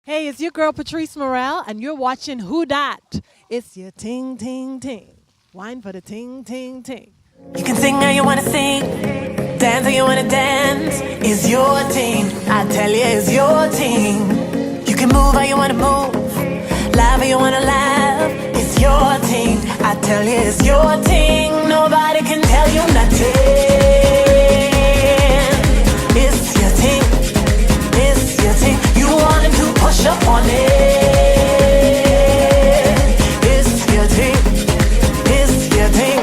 Hey, it's your girl Patrice Murrell, and you're watching WHODAT. It's your ting ting ting. Wine for the ting ting ting. You can sing how you wanna sing, dance how you wanna dance. It's your team, I tell you, it's your team. You can move how you wanna move, laugh how you wanna laugh. It's your team, I tell you, it's your team. Nobody can tell you nothing. It's your team, it's your team. You wanted to push up on it. It's your team, it's your team.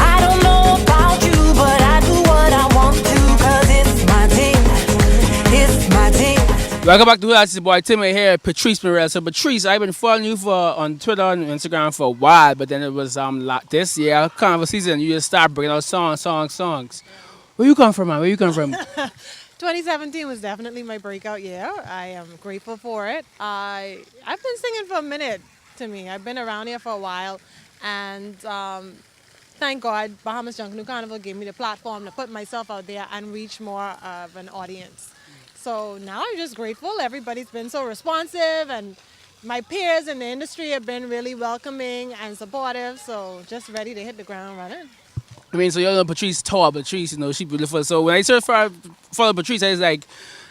I don't know about you, but I do what I want to, cause it's my team. It's my team. Welcome back to Who That's Your Boy Timmay here, Patrice Murrell. So Patrice, I've been following you on Twitter and Instagram for a while, but then it was this year, kind of a season, you just start bringing out songs. Where you come from, man? Where you come from? 2017 was definitely my breakout year. I am grateful for it. I've been singing for a minute. To me, I've been around here for a while, and thank God, Bahamas Junkanoo Carnival gave me the platform to put myself out there and reach more of an audience. So now I'm just grateful. Everybody's been so responsive, and my peers in the industry have been really welcoming and supportive. So just ready to hit the ground running. I mean, so you know Patrice tall, Patrice, she beautiful. So when I searched for follow Patrice, I was like,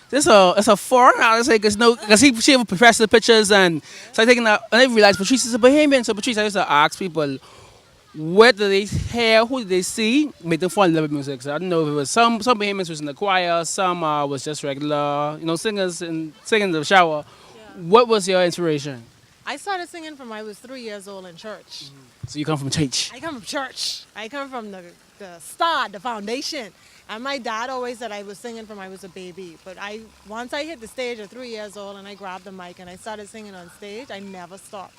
it's a foreign artist, like, because she have professional pictures, and so I thinking that, and I realized Patrice is a Bahamian. So Patrice, I used to ask people, what do they hear, who did they see, make them fall in love with music. So I don't know if it was some Bahamians was in the choir, some was just regular, singers and singing in the shower. What was your inspiration? I started singing from I was 3 years old in church. So you come from church. I come from church. I come from the start, the foundation. And my dad always said I was singing from I was a baby. But once I hit the stage at 3 years old and I grabbed the mic and I started singing on stage, I never stopped.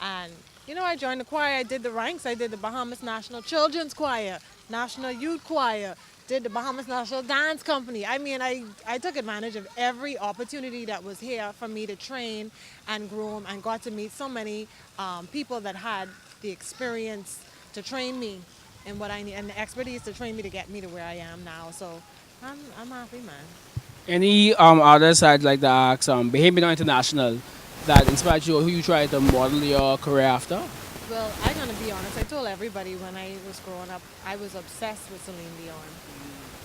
And, I joined the choir. I did the ranks. I did the Bahamas National Children's Choir, National Youth Choir, did the Bahamas National Dance Company. I mean, I took advantage of every opportunity that was here for me to train and groom, and got to meet so many people that had the experience to train me and what I need, and the expertise to train me to get me to where I am now. So I'm happy, man. Any artists I'd like to ask, Bahamian or international, that inspired you or who you try to model your career after? Well, I'm gonna be honest. I told everybody when I was growing up, I was obsessed with Celine Dion.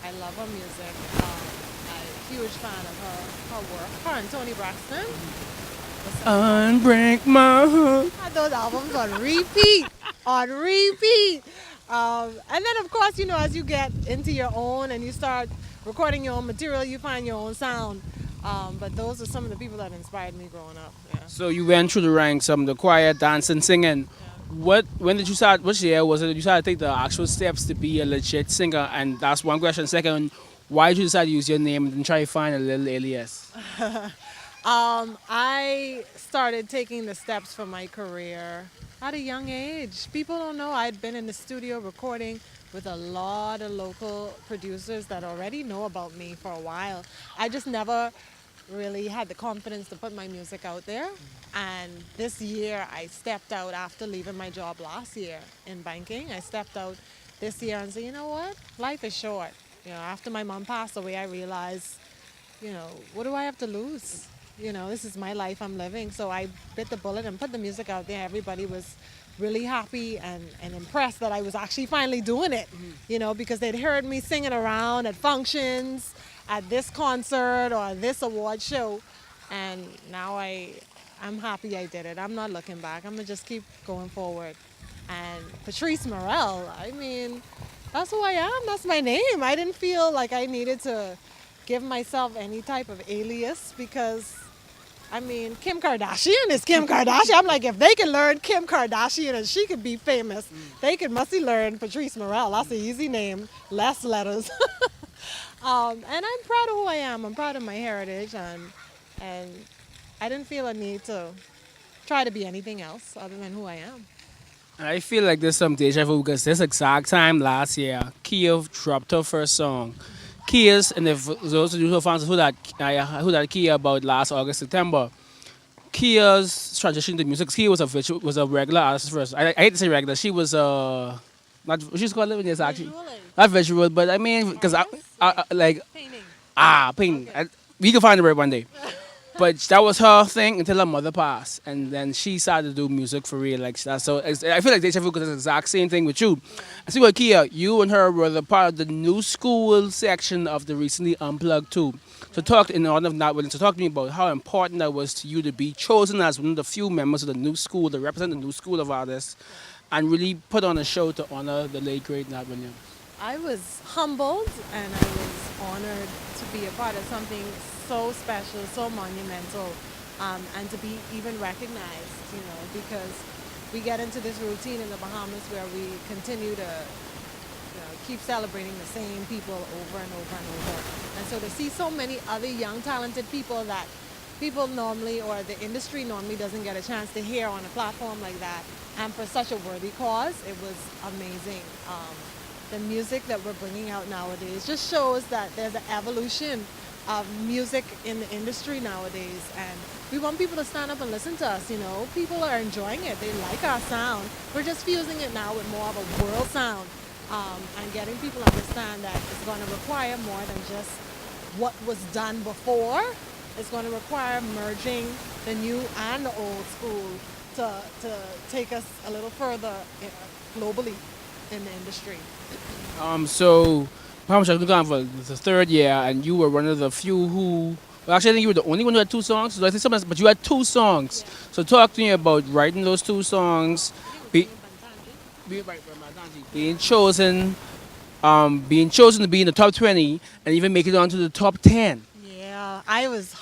I love her music. I'm a huge fan of her work. Her and Tony Braxton. Unbreak my heart. Had those albums on repeat, on repeat. And then, of course, as you get into your own and you start recording your own material, you find your own sound. But those are some of the people that inspired me growing up. Yeah. So you went through the ranks, the choir, dancing, singing. When did you start? Which year was it that you started to take the actual steps to be a legit singer? And that's one question. Second, why did you decide to use your name and try to find a little alias? I started taking the steps for my career at a young age. People don't know I'd been in the studio recording with a lot of local producers that already know about me for a while. I just never really had the confidence to put my music out there. And this year I stepped out after leaving my job last year in banking. I stepped out this year and said, you know what? Life is short. After my mom passed away, I realized, what do I have to lose? This is my life I'm living. So I bit the bullet and put the music out there. Everybody was really happy and impressed that I was actually finally doing it, because they'd heard me singing around at functions, at this concert or this award show. And now I'm happy I did it. I'm not looking back. I'm going to just keep going forward. And Patrice Murrell, I mean, that's who I am. That's my name. I didn't feel like I needed to give myself any type of alias because, Kim Kardashian is Kim Kardashian. I'm like, if they can learn Kim Kardashian and she could be famous, they could must learn Patrice Murrell. That's an easy name, less letters. And I'm proud of who I am. I'm proud of my heritage, and I didn't feel a need to try to be anything else other than who I am. I feel like there's some deja vu because this exact time last year, Kia dropped her first song. Kia's, and if those of you who fans who that Kia about last August, September, Kia's transition to music. Kia was a regular artist first. I hate to say regular. She was not she's called living this actually not visual, but I mean because I like Painting. painting. Okay. We can find the word one day. But that was her thing until her mother passed, and then she started to do music for real like that. So I feel like deja vu because it's the exact same thing with you. I see what Kia, you and her were the part of the new school section of the recently unplugged too. So talk in honor of not willing to talk to me about how important that was to you to be chosen as one of the few members of the new school to represent the new school of artists, and really put on a show to honor the late great Nat Williams. I was humbled and I was honored to be a part of something so special, so monumental, and to be even recognized, because we get into this routine in the Bahamas where we continue to keep celebrating the same people over and over and over. And so to see so many other young, talented people that people normally or the industry normally doesn't get a chance to hear on a platform like that, and for such a worthy cause, it was amazing. The music that we're bringing out nowadays just shows that there's an evolution of music in the industry nowadays, and we want people to stand up and listen to us. People are enjoying it, they like our sound. We're just fusing it now with more of a world sound, and getting people to understand that it's going to require more than just what was done before. It's going to require merging the new and the old school to take us a little further globally in the industry. So, Bahamian Jungle Carnival, it's the third year, and you were one of the few who. Well, actually, I think you were the only one who had two songs. So I think something else, but you had two songs. Yeah. So talk to me about writing those two songs, be, being chosen, being chosen to be in the top 20, and even make it onto the top 10. Yeah, I was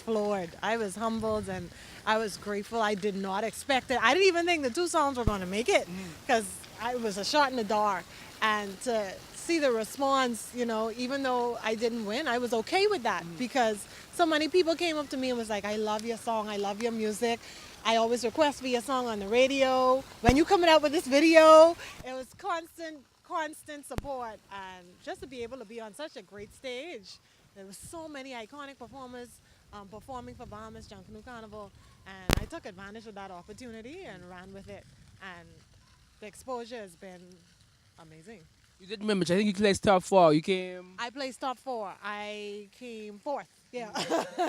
floored. I was humbled and I was grateful. I did not expect it. I didn't even think the two songs were going to make it because it was a shot in the dark. And to see the response, even though I didn't win, I was okay with that because so many people came up to me and was like, I love your song. I love your music. I always request for your song on the radio. When you coming out with this video, it was constant support. And just to be able to be on such a great stage, there was so many iconic performers performing for Bahamas Junk Canoe Carnival, and I took advantage of that opportunity and ran with it. And the exposure has been amazing. You did remember, I think you placed top 4. You came. I placed top 4. I came 4th. Yeah.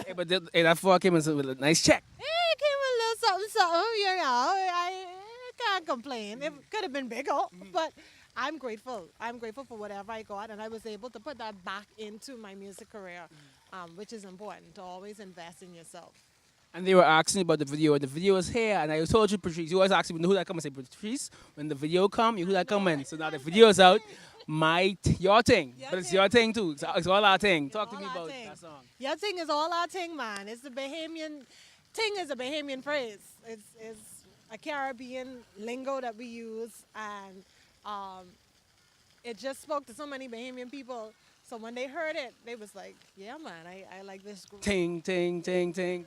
Hey, but that 4 came with a nice check. It came a little something. I can't complain. It could have been bigger, but I'm grateful. I'm grateful for whatever I got, and I was able to put that back into my music career, which is important, to always invest in yourself. And they were asking about the video, and the video is here. And I told you, Patrice, you always ask me who that come and say, Patrice, when the video come, you who that come in. So now the video is out. Your thing, but it's your thing too. It's all our thing. Talk to me about that song. Your thing is all our thing, man. It's the Bahamian. Ting is a Bahamian phrase. It's a Caribbean lingo that we use, and it just spoke to so many Bahamian people. So when they heard it, they was like, yeah, man, I like this group. Ting, ting, ting, ting.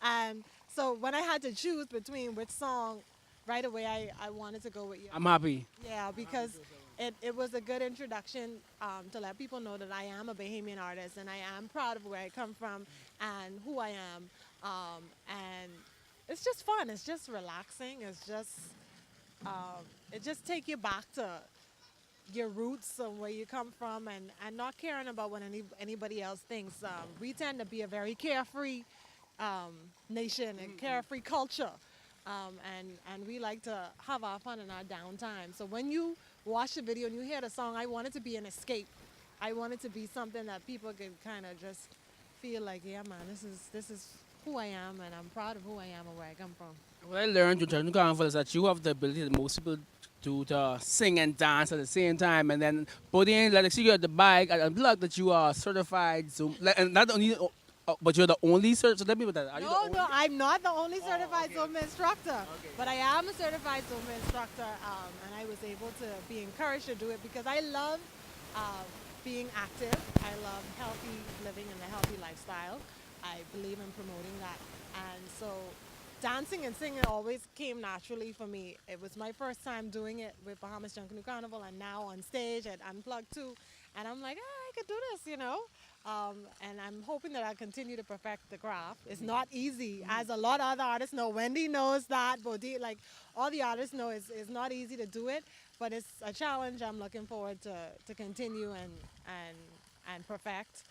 And so when I had to choose between which song, right away I wanted to go with you. I'm happy. Yeah, because it was a good introduction to let people know that I am a Bahamian artist and I am proud of where I come from and who I am. And it's just fun. It's just relaxing. It's just, it just take you back to your roots and where you come from, and not caring about what anybody else thinks. We tend to be a very carefree nation and carefree culture. And we like to have our fun in our downtime. So when you watch the video and you hear the song, I want it to be an escape. I want it to be something that people can kind of just feel like, yeah, man, this is who I am, and I'm proud of who I am and where I come from. What I learned with Jungle Carnival is that you have the ability that most people do to sing and dance at the same time, and then Bodine, like see you at the bike and unplugged that you are certified Zoom, and not only, but you're the only certified. So let me with that. Are you the only? No, I'm not the only certified Zumba instructor, but I am a certified Zumba instructor, and I was able to be encouraged to do it because I love being active. I love healthy living and the healthy lifestyle. I believe in promoting that, and so dancing and singing always came naturally for me. It was my first time doing it with Bahamas Junk Canoe Carnival, and now on stage at Unplugged too. And I'm like, I could do this, and I'm hoping that I'll continue to perfect the craft. It's not easy, as a lot of other artists know. Wendy knows that, Bodhi, like all the artists know, it's not easy to do it, but it's a challenge I'm looking forward to continue and perfect.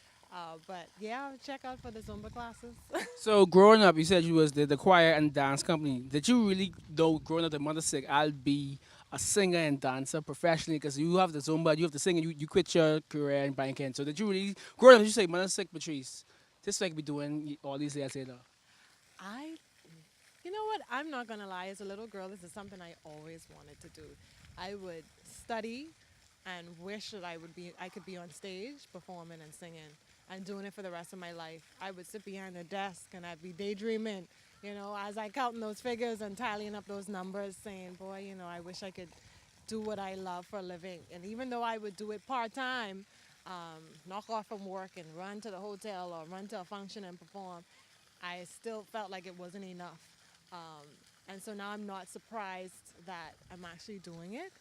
But yeah, check out for the Zumba classes. So growing up, you said you was the choir and dance company. Did you really know growing up the mother sick, I'll be a singer and dancer professionally? Because you have the Zumba, you have the singing, you quit your career in banking. So did you really growing up? Did you say mother sick, Patrice? This like be doing all these years later. I, you know what? I'm not gonna lie. As a little girl, this is something I always wanted to do. I would study and wish that I could be on stage performing and singing and doing it for the rest of my life. I would sit behind a desk and I'd be daydreaming, as I counting those figures and tallying up those numbers, saying, boy, I wish I could do what I love for a living. And even though I would do it part time, knock off from work and run to the hotel or run to a function and perform, I still felt like it wasn't enough. And so now I'm not surprised that I'm actually doing it.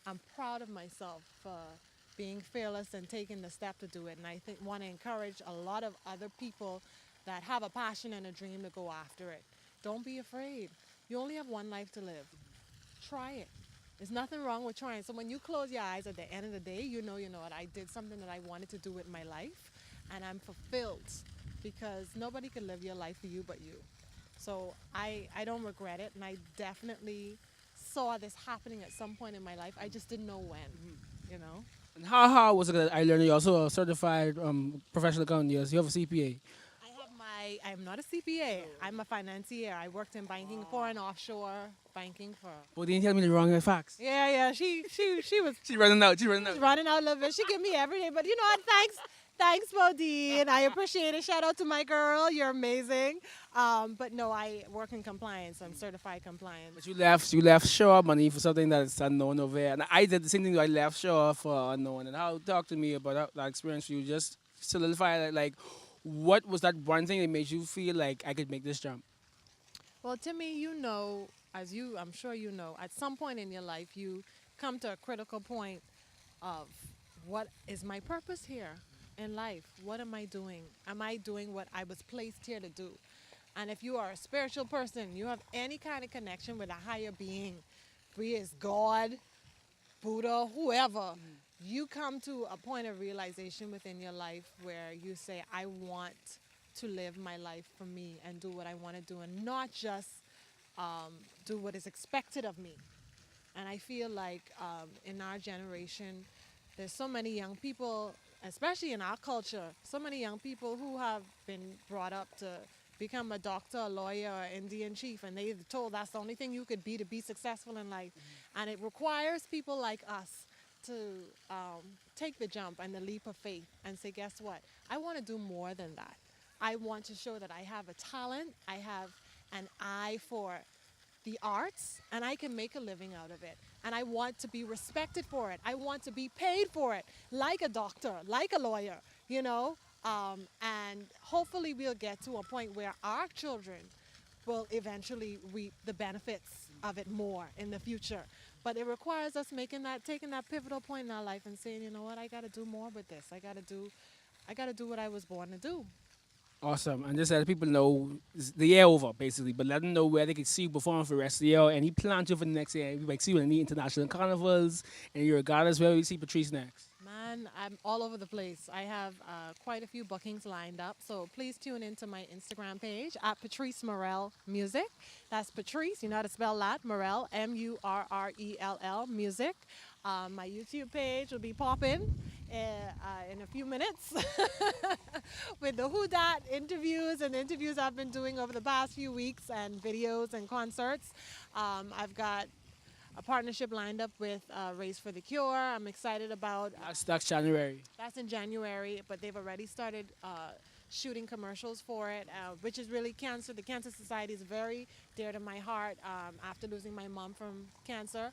I'm proud of myself for being fearless and taking the step to do it. And I think want to encourage a lot of other people that have a passion and a dream to go after it. Don't be afraid. You only have one life to live. Try it. There's nothing wrong with trying. So when you close your eyes at the end of the day, you know what, I did something that I wanted to do with my life, and I'm fulfilled because nobody can live your life for you but you. So I don't regret it, and I definitely saw this happening at some point in my life. I just didn't know when. And how hard was it that I learned you're also a certified professional accountant? Yes, you have a CPA. I'm not a CPA. I'm a financier. I worked in banking for an offshore banking firm. But they didn't tell me the wrong facts. Yeah. She was She running out. She running out. running out a little bit. She give me every day, but you know what? Thanks, Bodine. I appreciate it. Shout out to my girl. You're amazing. But no, I work in compliance. I'm certified compliance. But you left shore money for something that's unknown over here. And I did the same thing. I left shore for unknown. And how talk to me about that experience for you. Just solidify that, like, what was that one thing that made you feel like I could make this jump? Well, Timmy, I'm sure you know, at some point in your life, you come to a critical point of what is my purpose here in life? What am I doing? Am I doing what I was placed here to do? And if you are a spiritual person, you have any kind of connection with a higher being, be it God, Buddha, whoever, you come to a point of realization within your life where you say, I want to live my life for me and do what I want to do and not just do what is expected of me. And I feel like in our generation, there's so many young people, especially in our culture, so many young people who have been brought up to become a doctor, a lawyer, or Indian chief, and they're told that's the only thing you could be to be successful in life. And it requires people like us to take the jump and the leap of faith and say, guess what? I want to do more than that. I want to show that I have a talent, I have an eye for the arts, and I can make a living out of it. And I want to be respected for it. I want to be paid for it, like a doctor, like a lawyer, and hopefully we'll get to a point where our children will eventually reap the benefits of it more in the future. But it requires us taking that pivotal point in our life and saying, you know what, I got to do more with this. I got to do what I was born to do. Awesome. And just let people know it's the year over, basically, but let them know where they can see you perform for the rest of the year. Any plans for the next year? We might see you in the international carnivals and your regattas. Where we see Patrice next? Man, I'm all over the place. I have quite a few bookings lined up, so please tune into my Instagram page at Patrice Murrell Music. That's Patrice, you know how to spell that, Murrell, Murrell Music. My YouTube page will be popping in a few minutes with the WHODAT interviews and interviews I've been doing over the past few weeks and videos and concerts. I've got a partnership lined up with Race for the Cure. I'm excited about. That's January. That's in January, but they've already started shooting commercials for it, which is really cancer. The Cancer Society is very dear to my heart after losing my mom from cancer.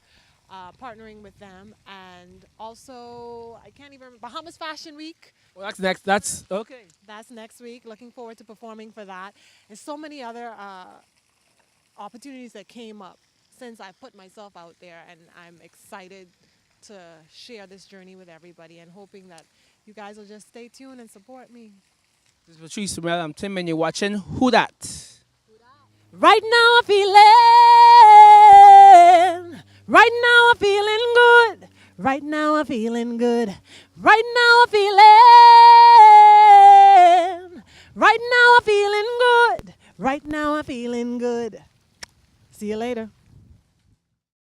Partnering with them, and also I can't even remember, Bahamas Fashion Week. Well, that's next. That's okay. That's next week. Looking forward to performing for that. And so many other opportunities that came up since I put myself out there, and I'm excited to share this journey with everybody and hoping that you guys will just stay tuned and support me. This is Patrice Murrell. I'm Timmay, and you're watching WHODAT. Right now I'm feeling, right now I'm feeling good. Right now I'm feeling good. Right now I'm feeling. Right now I'm feeling good. Right now I'm feeling good. See you later.